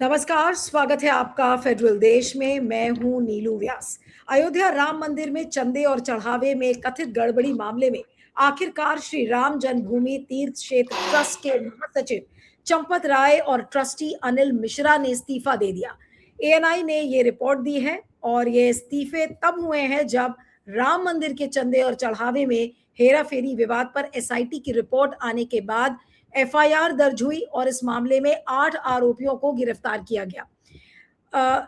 नमस्कार, स्वागत है आपका फेडरल देश में। मैं हूं नीलू व्यास। अयोध्या राम मंदिर में चंदे और चढ़ावे में कथित गड़बड़ी मामले में आखिरकार श्री राम जन्मभूमि तीर्थ क्षेत्र ट्रस्ट के महासचिव चंपत राय और ट्रस्टी अनिल मिश्रा ने इस्तीफा दे दिया। एएनआई ने ये रिपोर्ट दी है और ये इस्तीफे तब हुए हैं जब राम मंदिर के चंदे और चढ़ावे में हेराफेरी विवाद पर एसआईटी की रिपोर्ट आने के बाद एफआईआर दर्ज हुई और इस मामले में 8 आरोपियों को गिरफ्तार किया गया।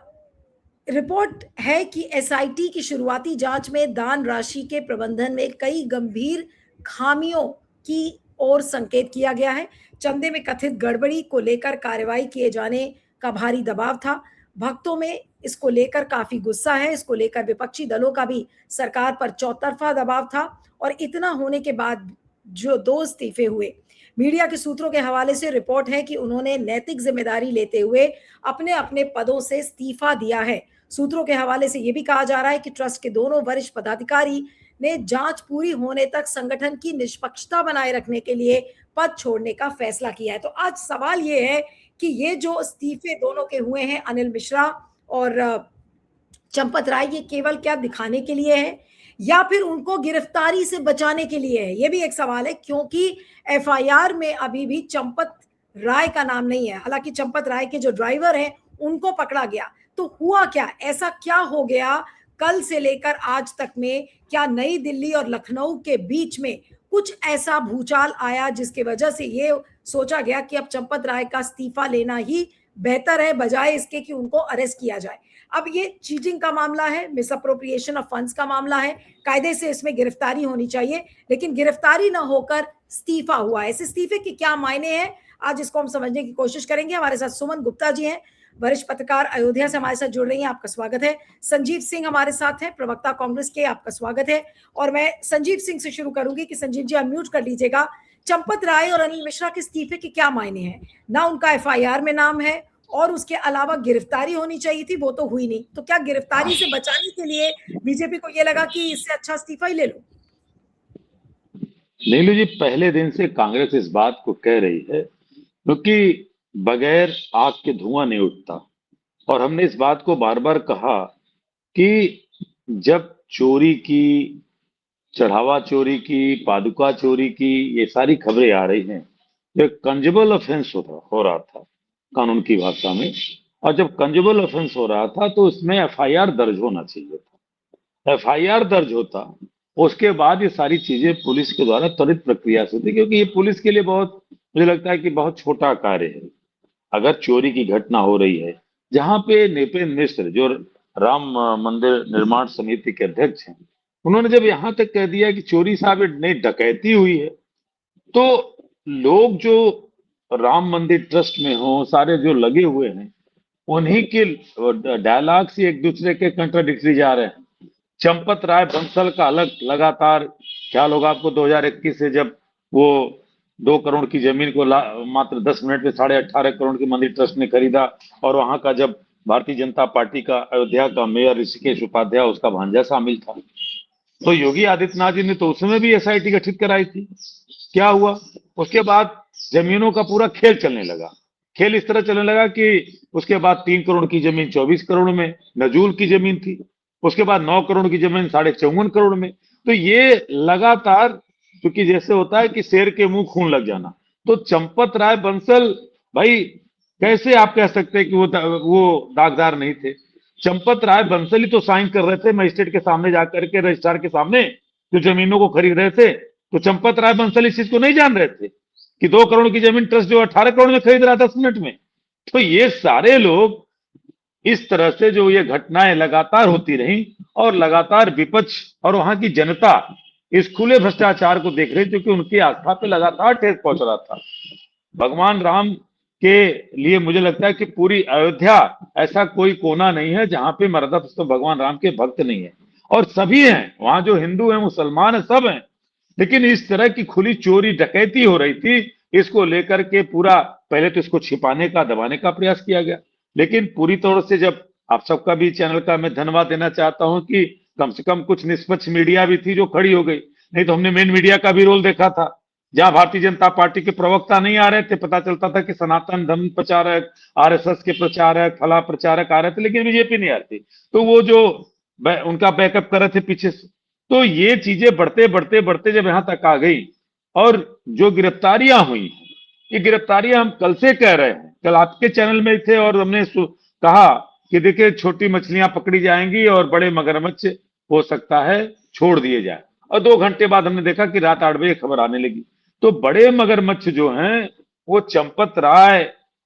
रिपोर्ट है कि एसआईटी की शुरुआती जांच में दान राशि के प्रबंधन में कई गंभीर खामियों की ओर संकेत किया गया है। चंदे में कथित गड़बड़ी को लेकर कार्रवाई किए जाने का भारी दबाव था। भक्तों में इसको लेकर काफी गुस्सा है। इसको लेकर विपक्षी दलों का भी सरकार पर चौतरफा दबाव था और इतना होने के बाद जो 2 इस्तीफे हुए। मीडिया के सूत्रों के हवाले से रिपोर्ट है कि उन्होंने नैतिक जिम्मेदारी लेते हुए अपने अपने पदों से इस्तीफा दिया है। सूत्रों के हवाले से यह भी कहा जा रहा है कि ट्रस्ट के दोनों वरिष्ठ पदाधिकारी ने जांच पूरी होने तक संगठन की निष्पक्षता बनाए रखने के लिए पद छोड़ने का फैसला किया है। तो आज सवाल यह है कि ये जो इस्तीफे दोनों के हुए हैं, अनिल मिश्रा और चंपत राय, ये केवल क्या दिखाने के लिए है या फिर उनको गिरफ्तारी से बचाने के लिए है? ये भी एक सवाल है, क्योंकि एफआईआर में अभी भी चंपत राय का नाम नहीं है। हालांकि चंपत राय के जो ड्राइवर हैं उनको पकड़ा गया। तो हुआ क्या, ऐसा क्या हो गया कल से लेकर आज तक में? क्या नई दिल्ली और लखनऊ के बीच में कुछ ऐसा भूचाल आया जिसकी वजह से ये सोचा गया कि अब चंपत राय का इस्तीफा लेना ही बेहतर है बजाय इसके कि उनको अरेस्ट किया जाए? अब ये चीटिंग का मामला है, मिसअप्रोप्रिएशन ऑफ फंड्स का मामला है। कायदे से इसमें गिरफ्तारी होनी चाहिए, लेकिन गिरफ्तारी ना होकर इस्तीफा हुआ है। इस इस्तीफे के क्या मायने हैं, आज इसको हम समझने की कोशिश करेंगे। हमारे साथ सुमन गुप्ता जी हैं, वरिष्ठ पत्रकार, अयोध्या से हमारे साथ जुड़ रही हैं, आपका स्वागत है। संजीव सिंह हमारे साथ हैं, प्रवक्ता कांग्रेस के, आपका स्वागत है। और मैं संजीव सिंह से शुरू करूंगी कि संजीव जी अनम्यूट कर लीजिएगा। चंपत राय और अनिल मिश्रा के इस्तीफे के क्या मायने हैं? ना उनका एफआईआर में नाम है और उसके अलावा गिरफ्तारी होनी चाहिए थी, वो तो हुई नहीं। तो क्या गिरफ्तारी से बचाने के लिए बीजेपी को ये लगा कि इससे अच्छा इस्तीफा ही ले लो? नीलू जी, पहले दिन से कांग्रेस इस बात को कह रही है क्योंकि बगैर आग के धुआं नहीं उठता। और हमने इस बात को बार बार कहा कि जब चोरी की, चढ़ावा चोरी की, पादुका चोरी की ये सारी खबरें आ रही हैं, ये कंजुगल ऑफेंस हो रहा था कानून की भाषा में। और जब कंजुगल ऑफेंस हो रहा था तो उसमें एफआईआर दर्ज होना चाहिए था। एफआईआर दर्ज होता, उसके बाद ये सारी चीजें पुलिस के द्वारा त्वरित प्रक्रिया से होती, क्योंकि ये पुलिस के लिए बहुत, मुझे लगता है कि बहुत छोटा कार्य है। अगर चोरी की घटना हो रही है जहां पे नृपेंद्र मिश्र जो राम मंदिर निर्माण समिति के अध्यक्ष हैं, उन्होंने जब यहां तक कह दिया कि चोरी साहब नहीं डकैती हुई है, तो लोग जो राम मंदिर ट्रस्ट में हो, सारे जो लगे हुए हैं, उन्हीं के डायलॉग से एक दूसरे के कंट्राडिक्टरी जा रहे हैं। चंपत राय बंसल का अलग लगातार ख्याल होगा आपको, 2021 से जब वो 2 करोड़ की जमीन को मात्र 10 मिनट में 18.5 करोड़ की मंदिर ट्रस्ट ने खरीदा, और वहां का जब भारतीय जनता पार्टी का अयोध्या का मेयर ऋषिकेश उपाध्याय, उसका भांजा शामिल था, तो योगी आदित्यनाथ जी ने तो उसमें भी एसआईटी गठित कराई थी। क्या हुआ? उसके बाद जमीनों का पूरा खेल चलने लगा। खेल इस तरह चलने लगा कि उसके बाद 3 करोड़ की जमीन 24 करोड़ में नजूल की जमीन थी, उसके बाद 9 करोड़ की जमीन 54.5 करोड़ में। तो ये लगातार, क्योंकि जैसे होता है कि शेर के मुंह खून लग जाना, तो चंपत राय बंसल भाई, कैसे आप कह सकते हैं कि वो दागदार नहीं थे? चंपत राय बंसल ही तो साइन कर रहे थे मजिस्ट्रेट के सामने जाकर के, रजिस्ट्रार के सामने, जो जमीनों को खरीद रहे थे। तो चंपत राय बंसल इस चीज को नहीं जान रहे थे कि 2 करोड़ की जमीन ट्रस्ट जो 18 करोड़ में खरीद रहा 10 मिनट में। तो ये सारे लोग, इस तरह से जो ये घटनाएं लगातार होती रही, और लगातार विपक्ष और वहां की जनता इस खुले भ्रष्टाचार को देख रही, क्योंकि उनकी आस्था पे लगातार ठेस पहुंच रहा था। भगवान राम के लिए मुझे लगता है कि पूरी अयोध्या ऐसा कोई कोना नहीं है जहां पे मर्यादा भगवान राम के भक्त नहीं है, और सभी हैं वहां, जो हिंदू हैं, मुसलमान हैं, सब हैं। लेकिन इस तरह की खुली चोरी डकैती हो रही थी, इसको लेकर के पूरा, पहले तो इसको छिपाने का, दबाने का प्रयास किया गया, लेकिन पूरी तौर से, जब आप सबका भी चैनल का मैं धन्यवाद देना चाहता हूं कि कम से कम कुछ निष्पक्ष मीडिया भी थी जो खड़ी हो गई, नहीं तो हमने मेन मीडिया का भी रोल देखा था जहां भारतीय जनता पार्टी के प्रवक्ता नहीं आ रहे थे, पता चलता था कि सनातन धर्म प्रचारक, आरएसएस के प्रचारक, फला प्रचारक आ रहे थे, लेकिन बीजेपी नहीं आ रही थी। तो वो जो उनका बैकअप कर रहे थे पीछे से। तो ये चीजें बढ़ते बढ़ते बढ़ते जब यहां तक आ गई, और जो गिरफ्तारियां हुई, ये गिरफ्तारियां हम कल से कह रहे हैं, कल आपके चैनल में थे और हमने कहा कि देखिए छोटी मछलियां पकड़ी जाएंगी और बड़े मगरमच्छ हो सकता है छोड़ दिए जाए। और 2 घंटे बाद हमने देखा कि रात 8 बजे खबर आने लगी। तो बड़े मगरमच्छ जो हैं वो चंपत राय,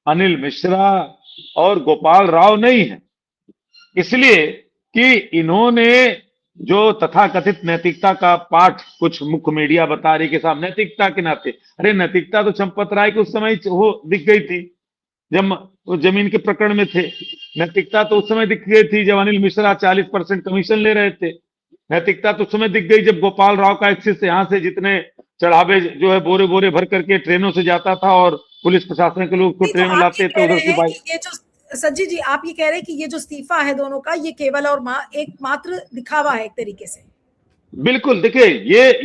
अनिल मिश्रा और गोपाल राव नहीं है। इसलिए कि इन्होंने जो तथाकथित नैतिकता का पाठ कुछ मुख्य मीडिया बता रही के साथ नैतिकता के नाते, अरे नैतिकता तो चंपत राय को उस समय वो दिख गई थी जब वो जमीन के प्रकरण में थे। नैतिकता तो उस समय दिख गई थी जब अनिल मिश्रा 40% कमीशन ले रहे थे। नैतिकता तो उस समय दिख गई जब गोपाल राव का एक्सिस यहां से जितने चढ़ावे जो है बोरे बोरे भर करके ट्रेनों से जाता था और पुलिस प्रशासन के लोग उसको नहीं, तो ट्रेन में आप ये लाते थे कह उधर रहे से हैं बाइक। कि ये जो सज्जी जी, आप ये कह रहे हैं कि ये जो इस्तीफा है दोनों का, ये केवल और एक मात्र दिखावा है एक तरीके से। बिल्कुल, देखिए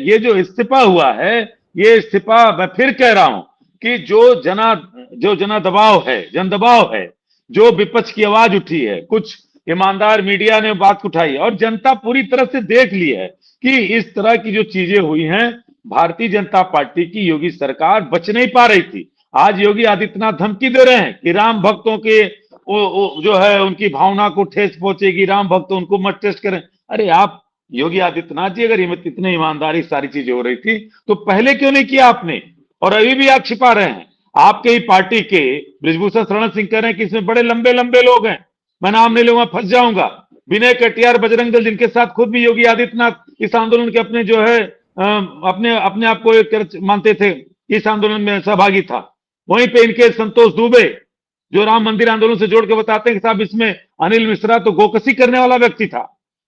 ये जो इस्तीफा हुआ है, ये इस्तीफा मैं फिर कह रहा हूं कि जो जना दबाव है, जन दबाव है, जो विपक्ष की आवाज उठी है, कुछ ईमानदार मीडिया ने बात उठाई और जनता पूरी तरह से देख ली है कि इस तरह की जो चीजें हुई हैं, भारतीय जनता पार्टी की योगी सरकार बच नहीं पा रही थी। आज योगी आदित्यनाथ धमकी दे रहे हैं कि राम भक्तों के वो जो है उनकी भावना को ठेस पहुंचेगी, राम भक्त उनको मत टेस्ट करें। अरे आप योगी आदित्यनाथ जी, अगर इतने ईमानदारी सारी चीजें हो रही थी तो पहले क्यों नहीं किया आपने? और अभी भी आप छिपा रहे हैं। आपके ही पार्टी के बृजभूषण शरण सिंह कह रहे हैं कि इसमें बड़े लंबे लंबे लोग हैं, मैं नाम नहीं लूंगा फंस जाऊंगा। विनय कटियार, बजरंग दल, जिनके साथ खुद भी योगी आदित्यनाथ इस आंदोलन के अपने जो है अपने अपने आप को एक मानते थे, इस आंदोलन में सहभागी था। वहीं पे इनके संतोष दुबे जो राम मंदिर आंदोलन से जोड़ के बताते हैं कि साहब इसमें अनिल मिश्रा तो गोकसी करने वाला व्यक्ति था।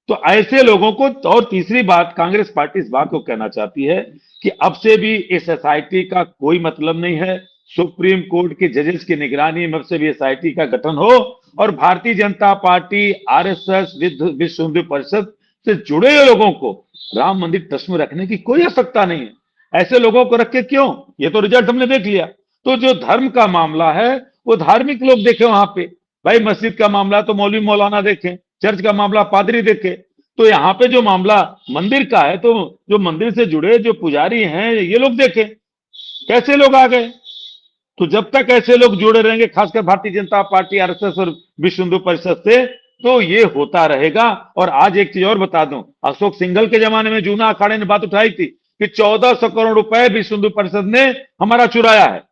तो ऐसे लोगों को, और तीसरी बात, कांग्रेस पार्टी इस बात को कहना चाहती है कि अब से भी इस एसआईटी का कोई मतलब नहीं है। सुप्रीम कोर्ट के जजेस की निगरानी में अब से भी एसआईटी का गठन हो और भारतीय जनता पार्टी, आरएसएस, विश्व हिंदू परिषद से जुड़े हुए लोगों को राम मंदिर ट्रस्ट में रखने की कोई आवश्यकता नहीं है। ऐसे लोगों को रख के क्यों? ये तो रिजल्ट हमने देख लिया। तो जो धर्म का मामला है वो धार्मिक लोग देखे वहां पे। भाई मस्जिद का मामला तो मौलवी मौलाना देखें, चर्च का मामला पादरी देखे। तो यहाँ पे जो मामला मंदिर का है तो जो मंदिर से जुड़े जो पुजारी हैं ये लोग देखें कैसे लोग आ गए। तो जब तक ऐसे लोग जुड़े रहेंगे, खासकर भारतीय जनता पार्टी, आरएसएस और विश्व हिंदू परिषद से, तो ये होता रहेगा। और आज एक चीज और बता दूं, अशोक सिंघल के जमाने में जूना अखाड़े ने बात उठाई थी कि 1400 करोड़ रुपए विश्व हिंदू परिषद ने हमारा चुराया है।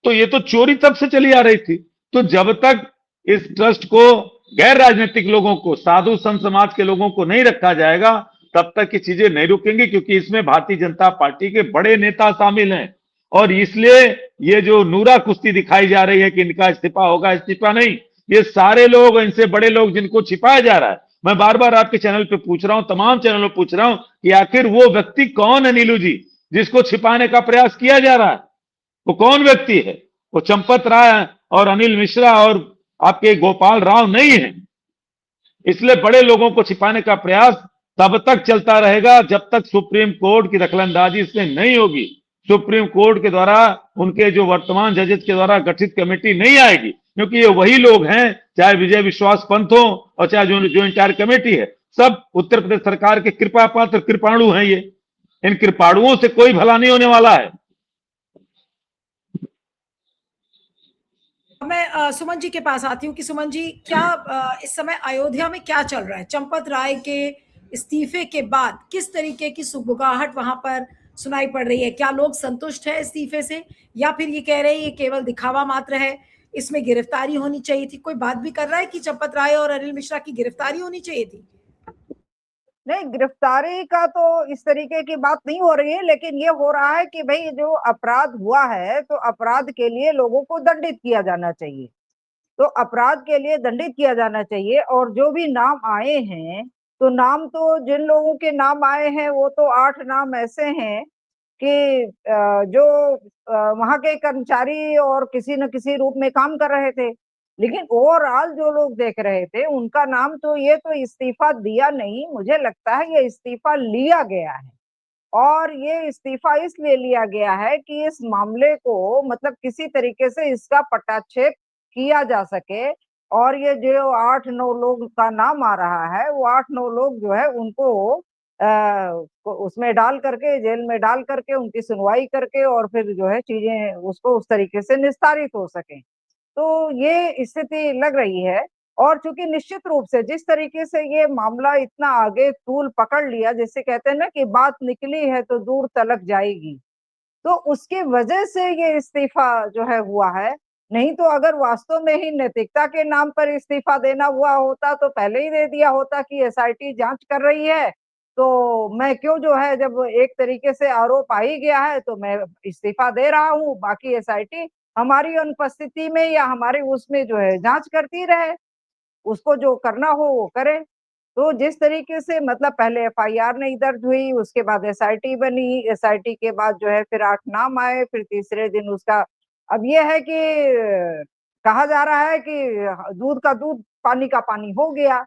तो ये तो चोरी तब से चली आ रही थी। तो जब तक इस ट्रस्ट को गैर राजनीतिक लोगों को, साधु संत समाज के लोगों को नहीं रखा जाएगा, तब तक ये चीजें नहीं रुकेंगी, क्योंकि इसमें भारतीय जनता पार्टी के बड़े नेता शामिल हैं। और इसलिए ये जो नूरा कुश्ती दिखाई जा रही है कि इनका इस्तीफा होगा, इस्तीफा नहीं, ये सारे लोग, इनसे बड़े लोग जिनको छिपाया जा रहा है। मैं बार बार आपके चैनल पे पूछ रहा हूं, तमाम चैनलों पे पूछ रहा हूं कि आखिर वो व्यक्ति कौन है नीलू जी, जिसको छिपाने का प्रयास किया जा रहा है? वो कौन व्यक्ति है? वो चंपत राय और अनिल मिश्रा और आपके गोपाल राव नहीं है। इसलिए बड़े लोगों को छिपाने का प्रयास तब तक चलता रहेगा जब तक सुप्रीम कोर्ट की दखलंदाजी इसमें नहीं होगी। सुप्रीम कोर्ट के द्वारा, उनके जो वर्तमान जजेस के द्वारा गठित कमेटी नहीं आएगी, क्योंकि ये वही लोग हैं, चाहे विजय विश्वास पंत हो और चाहे जो इंटायर कमेटी है, सब उत्तर प्रदेश सरकार के कृपा पात्र कृपाणु हैं। ये इन कृपाणुओं से कोई भला नहीं होने वाला है। मैं सुमन जी के पास आती हूँ कि सुमन जी, क्या इस समय अयोध्या में क्या चल रहा है? चंपत राय के इस्तीफे के बाद किस तरीके की सुगबुगाहट वहां पर सुनाई पड़ रही है? क्या लोग संतुष्ट है इस्तीफे से, या फिर ये कह रहे हैं ये केवल दिखावा मात्र है, इसमें गिरफ्तारी होनी चाहिए थी? कोई बात भी कर रहा है कि चंपत राय और अनिल मिश्रा की गिरफ्तारी होनी चाहिए थी? नहीं, गिरफ्तारी का तो इस तरीके की बात नहीं हो रही है, लेकिन ये हो रहा है कि भाई जो अपराध हुआ है तो अपराध के लिए लोगों को दंडित किया जाना चाहिए। तो अपराध के लिए दंडित किया जाना चाहिए। और जो भी नाम आए हैं, तो नाम तो जिन लोगों के नाम आए हैं वो तो 8 नाम ऐसे हैं कि जो वहां के कर्मचारी और किसी न किसी रूप में काम कर रहे थे। लेकिन ओवरऑल जो लोग देख रहे थे उनका नाम तो, ये तो इस्तीफा दिया नहीं, मुझे लगता है ये इस्तीफा लिया गया है। और ये इस्तीफा इसलिए लिया गया है कि इस मामले को मतलब किसी तरीके से इसका पटाक्षेप किया जा सके, और ये जो 8-9 लोग का नाम आ रहा है, वो 8-9 लोग जो है उनको उसमें डाल करके, जेल में डाल करके, उनकी सुनवाई करके, और फिर जो है चीजें उसको उस तरीके से निस्तारित हो सके। तो ये स्थिति लग रही है। और चूंकि निश्चित रूप से जिस तरीके से ये मामला इतना आगे तूल पकड़ लिया, जैसे कहते हैं ना कि बात निकली है तो दूर तलक जाएगी, तो उसकी वजह से ये इस्तीफा जो है हुआ है। नहीं तो अगर वास्तव में ही नैतिकता के नाम पर इस्तीफा देना हुआ होता तो पहले ही दे दिया होता कि एसआईटी जांच कर रही है, तो मैं क्यों जो है, जब एक तरीके से आरोप आ ही गया है तो मैं इस्तीफा दे रहा हूँ, बाकी एसआईटी हमारी अनुपस्थिति में या हमारे उसमें जो है जांच करती रहे, उसको जो करना हो वो करे। तो जिस तरीके से मतलब पहले एफआईआर नहीं दर्ज हुई, उसके बाद एसआईटी बनी, एसआईटी के बाद जो है फिर 8 नाम आए, फिर तीसरे दिन उसका अब ये है कि कहा जा रहा है कि दूध का दूध पानी का पानी हो गया।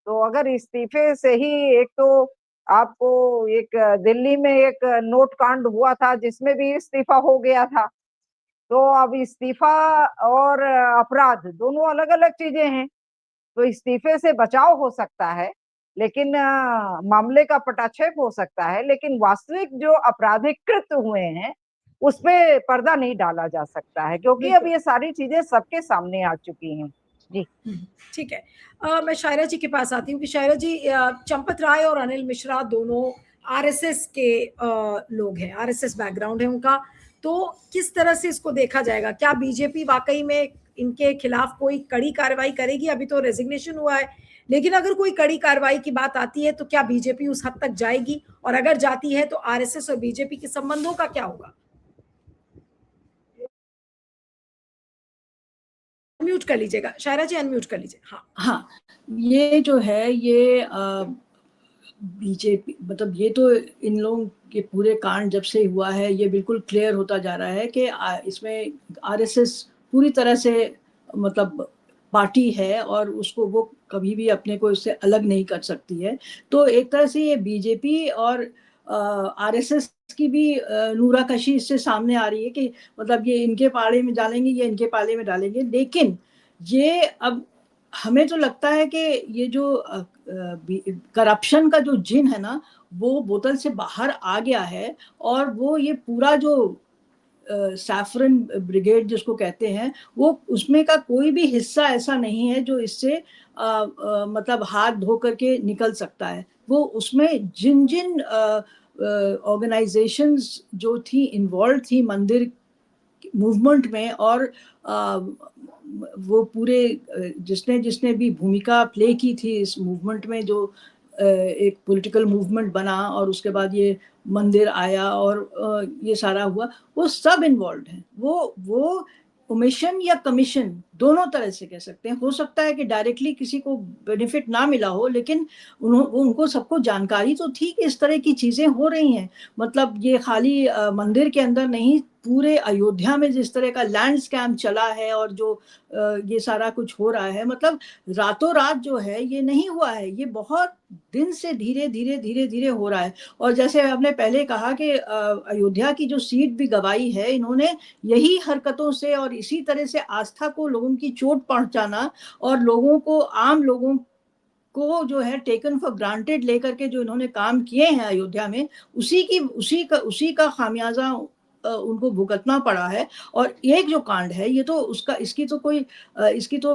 तो अगर इस्तीफे से ही एक तो आपको एक दिल्ली में एक नोट कांड हुआ था जिसमें भी इस्तीफा हो गया था, तो अब इस्तीफा और अपराध दोनों अलग अलग चीजें हैं। तो इस्तीफे से बचाव हो सकता है, लेकिन मामले का पटाक्षेप हो सकता है, लेकिन वास्तविक जो आपराधिक कृत्य हुए हैं उस पे पर्दा नहीं डाला जा सकता है, क्योंकि अब ये सारी चीजें सबके सामने आ चुकी हैं। जी ठीक है। मैं शायरा जी के पास आती हूँ कि शायरा जी, चंपत राय और अनिल मिश्रा दोनों आरएसएस के लोग हैं, आरएसएस बैकग्राउंड है उनका, तो किस तरह से इसको देखा जाएगा? क्या बीजेपी वाकई में इनके खिलाफ कोई कड़ी कार्रवाई करेगी? अभी तो रेजिग्नेशन हुआ है, लेकिन अगर कोई कड़ी कार्रवाई की बात आती है तो क्या बीजेपी उस हद तक जाएगी? और अगर जाती है तो आरएसएस और बीजेपी के संबंधों का क्या होगा? अनम्यूट कर लीजिएगा शायरा जी, अनम्यूट कर लीजिए। हाँ हाँ, ये जो है ये बीजेपी मतलब ये तो इन लोगों के पूरे कांड जब से हुआ है ये बिल्कुल क्लियर होता जा रहा है कि इसमें आरएसएस पूरी तरह से मतलब पार्टी है और उसको वो कभी भी अपने को इससे अलग नहीं कर सकती है। तो एक तरह से ये बीजेपी और आरएसएस की भी नूराकशी इससे सामने आ रही है कि मतलब ये इनके पाले में डालेंगे, ये इनके पाले में डालेंगे। लेकिन ये अब हमें तो लगता है कि ये जो करप्शन का जो जिन है ना वो बोतल से बाहर आ गया है, और वो ये पूरा जो सैफरन ब्रिगेड जिसको कहते हैं, वो उसमें का कोई भी हिस्सा ऐसा नहीं है जो इससे मतलब हाथ धो करके निकल सकता है। वो उसमें जिन जिन ऑर्गेनाइजेशंस जो थी इन्वॉल्व थी मंदिर मूवमेंट में, और वो पूरे जिसने जिसने भी भूमिका प्ले की थी इस मूवमेंट में, जो एक पॉलिटिकल मूवमेंट बना और उसके बाद ये मंदिर आया और ये सारा हुआ, वो सब इन्वॉल्व हैं। वो ओमिशन या कमीशन दोनों तरह से कह सकते हैं। हो सकता है कि डायरेक्टली किसी को बेनिफिट ना मिला हो, लेकिन उनको सबको जानकारी तो थी कि इस तरह की चीजें हो रही हैं। मतलब ये खाली मंदिर के अंदर नहीं, पूरे अयोध्या में जिस तरह का लैंड स्कैम चला है और जो ये सारा कुछ हो रहा है, मतलब रातों रात जो है ये नहीं हुआ है, ये बहुत दिन से धीरे धीरे धीरे धीरे हो रहा है। और जैसे आपने पहले कहा कि अयोध्या की जो सीट भी गवाई है इन्होंने यही हरकतों से और इसी तरह से आस्था को लोगों की चोट पहुंचाना, और लोगों को, आम लोगों को जो है टेकन फॉर ग्रांटेड लेकर के जो इन्होंने काम किए हैं अयोध्या में, उसी का खामियाजा उनको भुगतना पड़ा है। और एक जो कांड है ये तो इसकी तो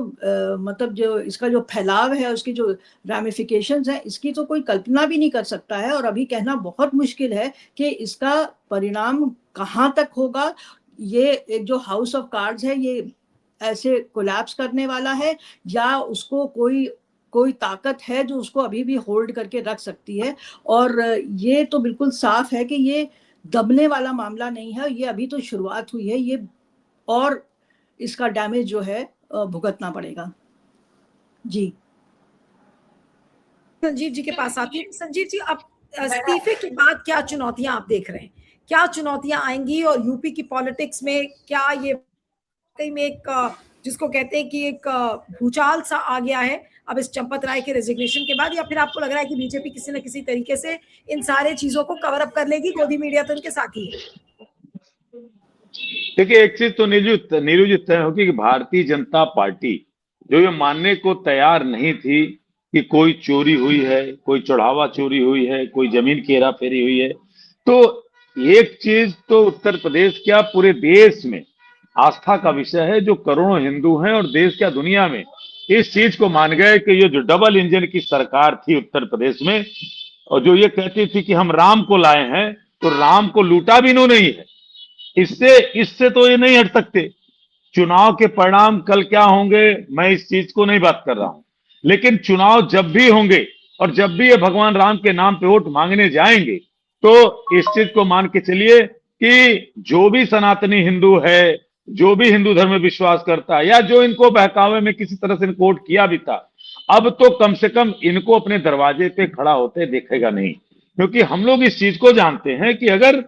मतलब जो इसका जो फैलाव है, उसकी जो रैमिफिकेशंस है, इसकी तो कोई कल्पना भी नहीं कर सकता है, और अभी कहना बहुत मुश्किल है कि इसका परिणाम कहाँ तक होगा। ये एक जो हाउस ऑफ कार्ड्स है ये ऐसे कोलैप्स करने वाला है, या उसको कोई ताकत है जो उसको अभी भी होल्ड करके रख सकती है। और ये तो बिल्कुल साफ है कि ये दबने वाला मामला नहीं है, ये अभी तो शुरुआत हुई है, ये और इसका डैमेज जो है भुगतना पड़ेगा। जी संजीव जी के पास आती है। संजीव जी, अब इस्तीफे के बाद क्या चुनौतियां आप देख रहे हैं? क्या चुनौतियां आएंगी? और यूपी की पॉलिटिक्स में क्या ये वाकई में एक जिसको कहते हैं कि एक भूचाल सा आ गया है? अब इस चंपत राय के रेजिग्नेशन के बाद, या फिर आपको लग रहा है कि बीजेपी किसी न किसी तरीके से इन सारे चीजों को कवर अप कर लेगी? गोदी मीडिया तो उनके साथ ही है। देखिए, एक चीज तो नीलू जी तय होगी कि भारतीय जनता पार्टी जो ये मानने को तैयार नहीं थी कि कोई चोरी हुई है, कोई चढ़ावा चोरी हुई है, कोई जमीन की हेराफेरी हुई है, तो एक चीज तो उत्तर प्रदेश क्या पूरे देश में आस्था का विषय है। जो करोड़ों हिंदू हैं और देश क्या दुनिया में इस चीज को मान गए कि ये जो डबल इंजन की सरकार थी उत्तर प्रदेश में, और जो ये कहती थी कि हम राम को लाए हैं, तो राम को लूटा भी इन्होंने ही है। इससे इससे तो ये नहीं हट सकते। चुनाव के परिणाम कल क्या होंगे, मैं इस चीज को नहीं बात कर रहा हूं, लेकिन चुनाव जब भी होंगे और जब भी ये भगवान राम के नाम पे वोट मांगने जाएंगे, तो इस चीज को मान के चलिए कि जो भी सनातनी हिंदू है, जो भी हिंदू धर्म में विश्वास करता है, या जो इनको बहकावे में किसी तरह से इनको वोट किया भी था, अब तो कम से कम इनको अपने दरवाजे पे खड़ा होते देखेगा नहीं। क्योंकि हम लोग इस चीज को जानते हैं कि अगर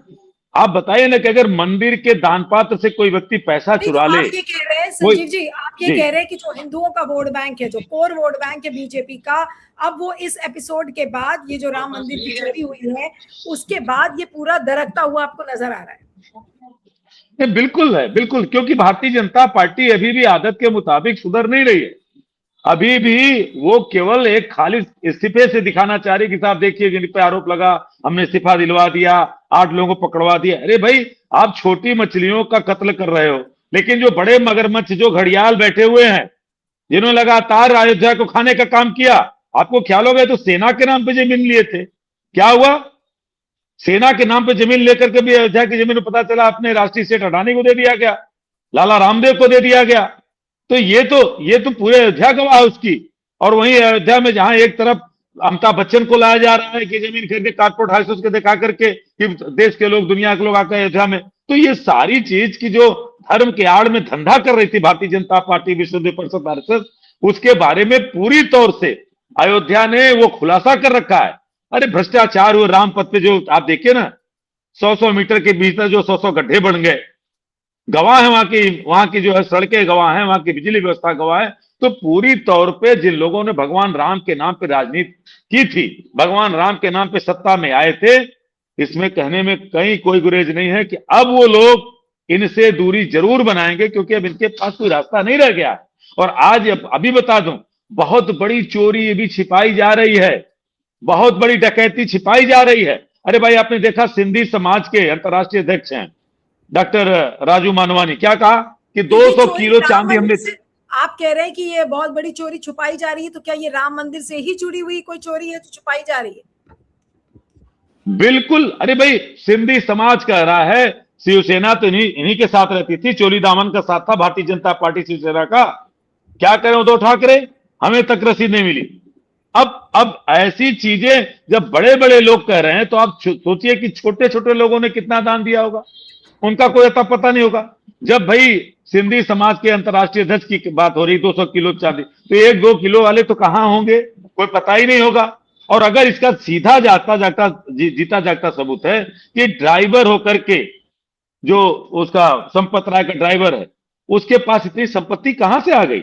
आप बताइए ना कि अगर मंदिर के दान पात्र से कोई व्यक्ति पैसा नहीं, तो चुरा ले, आप ये कह रहे हैं संजीव जी, आप ये कह रहे हैं कि जो हिंदुओं का वोट बैंक है, जो कोर वोट बैंक है बीजेपी का, अब वो इस एपिसोड के बाद, ये जो राम मंदिर की चोरी हुई है उसके बाद, ये पूरा दरकता हुआ आपको नजर आ रहा है? बिल्कुल है, बिल्कुल, क्योंकि भारतीय जनता पार्टी अभी भी आदत के मुताबिक सुधर नहीं रही है। अभी भी वो केवल एक खाली इस्तीफे से दिखाना चाह रही कि साहब देखिए जिन पे आरोप लगा हमने इस्तीफा दिलवा दिया, 8 लोगों को पकड़वा दिया। अरे भाई, आप छोटी मछलियों का कत्ल कर रहे हो, लेकिन जो बड़े मगरमच्छ, जो घड़ियाल बैठे हुए हैं, जिन्होंने लगातार अयोध्या को खाने का काम किया, आपको ख्याल हो गया, तो सेना के नाम पे जमीन लिए थे, क्या हुआ? सेना के नाम पे जमीन लेकर के भी अयोध्या की जमीन पता चला अपने राष्ट्रीय सेठ अडानी को दे दिया गया, लाला रामदेव को दे दिया गया। तो ये तो पूरे अयोध्या गवाह है उसकी। और वहीं अयोध्या में जहां एक तरफ अमिताभ बच्चन को लाया जा रहा है कि जमीन खरीद के कारपोरेट हाउस के दिखा करके कि देश के लोग, दुनिया के लोग आकर अयोध्या में, तो ये सारी चीज की जो धर्म के आड़ में धंधा कर रही थी भारतीय जनता पार्टी, विश्व हिंदू परिषद, आरएसएस, उसके बारे में पूरी तौर से अयोध्या ने वो खुलासा कर रखा है। अरे भ्रष्टाचार हुए राम पथ पे, जो आप देखिए ना 100-100 मीटर के भीतर जो 100-100 गड्ढे बन गए, गवाह है वहां की जो है सड़कें गवाह है, वहां की बिजली व्यवस्था गवाह है। तो पूरी तौर पे जिन लोगों ने भगवान राम के नाम पे राजनीति की थी, भगवान राम के नाम पे सत्ता में आए थे, इसमें कहने में कहीं कोई गुरेज नहीं है कि अब वो लोग इनसे दूरी जरूर बनाएंगे, क्योंकि अब इनके पास कोई रास्ता नहीं रह गया। और आज अभी बता दूं, बहुत बड़ी चोरी भी छिपाई जा रही है, बहुत बड़ी डकैती छिपाई जा रही है। अरे भाई, आपने देखा सिंधी समाज के अंतर्राष्ट्रीय अध्यक्ष हैं डॉक्टर राजू मानवानी, क्या कहा कि 200 किलो चांदी हमने। आप कह रहे हैं कि ये बहुत बड़ी चोरी छुपाई जा रही है, तो क्या ये राम मंदिर से ही जुड़ी हुई कोई चोरी है जो छुपाई जा रही है? बिल्कुल। अरे भाई, सिंधी समाज कह रहा है शिवसेना तो इन्हीं के साथ रहती थी, चोली दामन का साथ था भारतीय जनता पार्टी शिवसेना का। क्या करें उद्धव ठाकरे, हमें तक रसीद नहीं मिली। अब ऐसी चीजें जब बड़े बड़े लोग कह रहे हैं, तो आप सोचिए कि छोटे छोटे लोगों ने कितना दान दिया होगा, उनका कोई अता पता नहीं होगा। जब भाई सिंधी समाज के अंतर्राष्ट्रीय अध्यक्ष की बात हो रही, 200 किलो चांदी, तो 1-2 किलो वाले तो कहां होंगे, कोई पता ही नहीं होगा। और अगर इसका सीधा जीता जागता सबूत है कि ड्राइवर होकर के, जो उसका संपत राय का ड्राइवर है, उसके पास इतनी संपत्ति कहां से आ गई?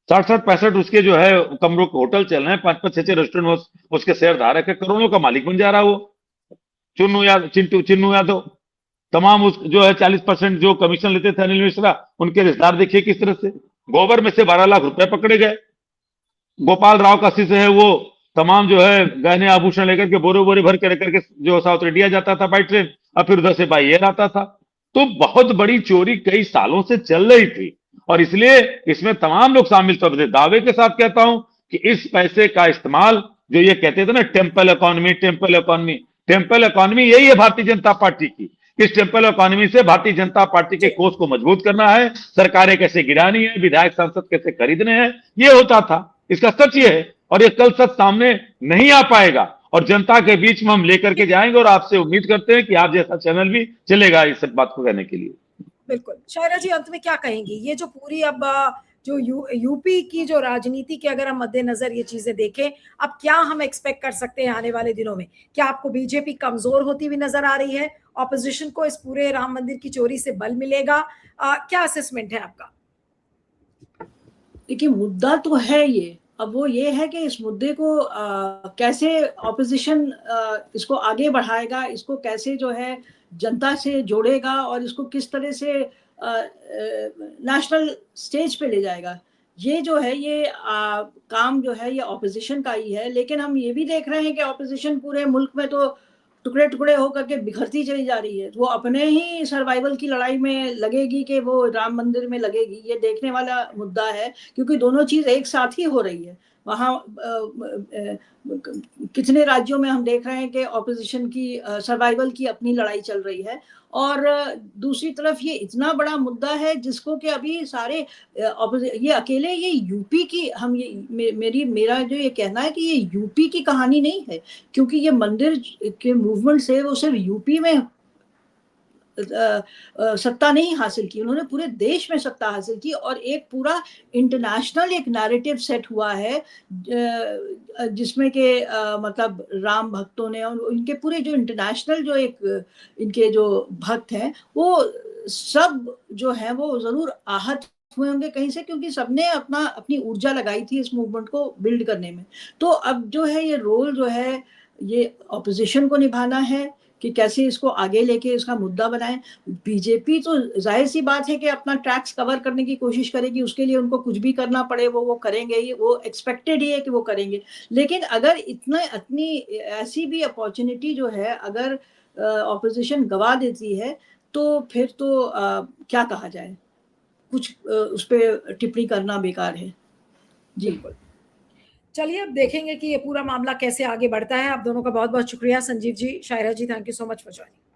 60-65 उसके जो है कमरों के होटल चल रहे हैं, 5-5, 6-6 रेस्टोरेंट उसके शेयर धारक है, करोड़ों का मालिक बन जा रहा है वो। चिन्नू यादव तमाम उस जो है 40% जो कमीशन लेते थे अनिल मिश्रा, उनके रिश्तेदार देखिए किस तरह से गोबर में से 12 लाख रुपए पकड़े गए। गोपाल राव का शिष्य है वो, तमाम जो है गहने आभूषण लेकर के बोरे बोरे भर के लेकर के जो साउथ इंडिया जाता था बाई ट्रेन, और फिर उधर से बाई एयर आता था। तो बहुत बड़ी चोरी कई सालों से चल रही थी, और इसलिए इसमें तमाम लोग शामिल थे। दावे के साथ कहता हूं कि इस पैसे का इस्तेमाल, जो ये कहते थे ना temple economy, temple economy, temple economy यही है भारतीय जनता पार्टी की। इस टेम्पल इकोनॉमी से भारतीय जनता पार्टी के कोष को मजबूत करना है, सरकारें कैसे गिरानी है, विधायक सांसद कैसे खरीदने हैं, ये होता था। इसका सच ये है, और ये कल सच सामने नहीं आ पाएगा, और जनता के बीच में हम लेकर के जाएंगे, और आपसे उम्मीद करते हैं कि आप जैसा चैनल भी चलेगा इस बात को कहने के लिए। बिल्कुल। शायरा जी, अंत में क्या कहेंगी? ये जो पूरी अब जो यूपी की जो राजनीति के अगर हम मद्देनजर ये चीजें देखें, अब क्या हम एक्सपेक्ट कर सकते हैं आने वाले दिनों में? क्या आपको बीजेपी कमजोर होती हुई नजर आ रही है? ऑपोजिशन को इस पूरे राम मंदिर की चोरी से बल मिलेगा? क्या असेसमेंट है आपका? देखिए, मुद्दा तो है ये, अब वो ये है कि इस मुद्दे को कैसे ऑपोजिशन इसको आगे बढ़ाएगा, इसको कैसे जो है जनता से जोड़ेगा और इसको किस तरह से नेशनल स्टेज पे ले जाएगा। ये जो है ये काम जो है ये ऑपोजिशन का ही है, लेकिन हम ये भी देख रहे हैं कि ऑपोजिशन पूरे मुल्क में तो टुकड़े टुकड़े होकर के बिखरती चली जा रही है। वो अपने ही सर्वाइवल की लड़ाई में लगेगी कि वो राम मंदिर में लगेगी, ये देखने वाला मुद्दा है, क्योंकि दोनों चीज एक साथ ही हो रही है। वहाँ कितने राज्यों में हम देख रहे हैं कि ऑपोजिशन की सर्वाइवल की अपनी लड़ाई चल रही है, और दूसरी तरफ ये इतना बड़ा मुद्दा है जिसको कि अभी सारे ये अकेले ये यूपी की हम ये मेरा जो ये कहना है कि ये यूपी की कहानी नहीं है, क्योंकि ये मंदिर के मूवमेंट से वो सिर्फ यूपी में सत्ता नहीं हासिल की, उन्होंने पूरे देश में सत्ता हासिल की, और एक पूरा इंटरनेशनल एक नैरेटिव सेट हुआ है जिसमें के मतलब राम भक्तों ने और इनके पूरे जो इंटरनेशनल जो एक इनके जो भक्त हैं वो सब जो है वो जरूर आहत हुए होंगे कहीं से, क्योंकि सबने अपनी ऊर्जा लगाई थी इस मूवमेंट को बिल्ड करने में। तो अब जो है ये रोल जो है ये ऑपोजिशन को निभाना है कि कैसे इसको आगे लेके इसका मुद्दा बनाएं। बीजेपी तो जाहिर सी बात है कि अपना ट्रैक्स कवर करने की कोशिश करेगी, उसके लिए उनको कुछ भी करना पड़े वो करेंगे ही, वो एक्सपेक्टेड ही है कि वो करेंगे। लेकिन अगर इतनी ऐसी भी अपॉर्चुनिटी जो है अगर ऑपोजिशन गवा देती है तो फिर तो क्या कहा जाए, कुछ उस पर टिप्पणी करना बेकार है। जी बिल्कुल। चलिए अब देखेंगे कि ये पूरा मामला कैसे आगे बढ़ता है। आप दोनों का बहुत बहुत शुक्रिया, Sanjeev ji, Shaira ji, thank you so much for joining.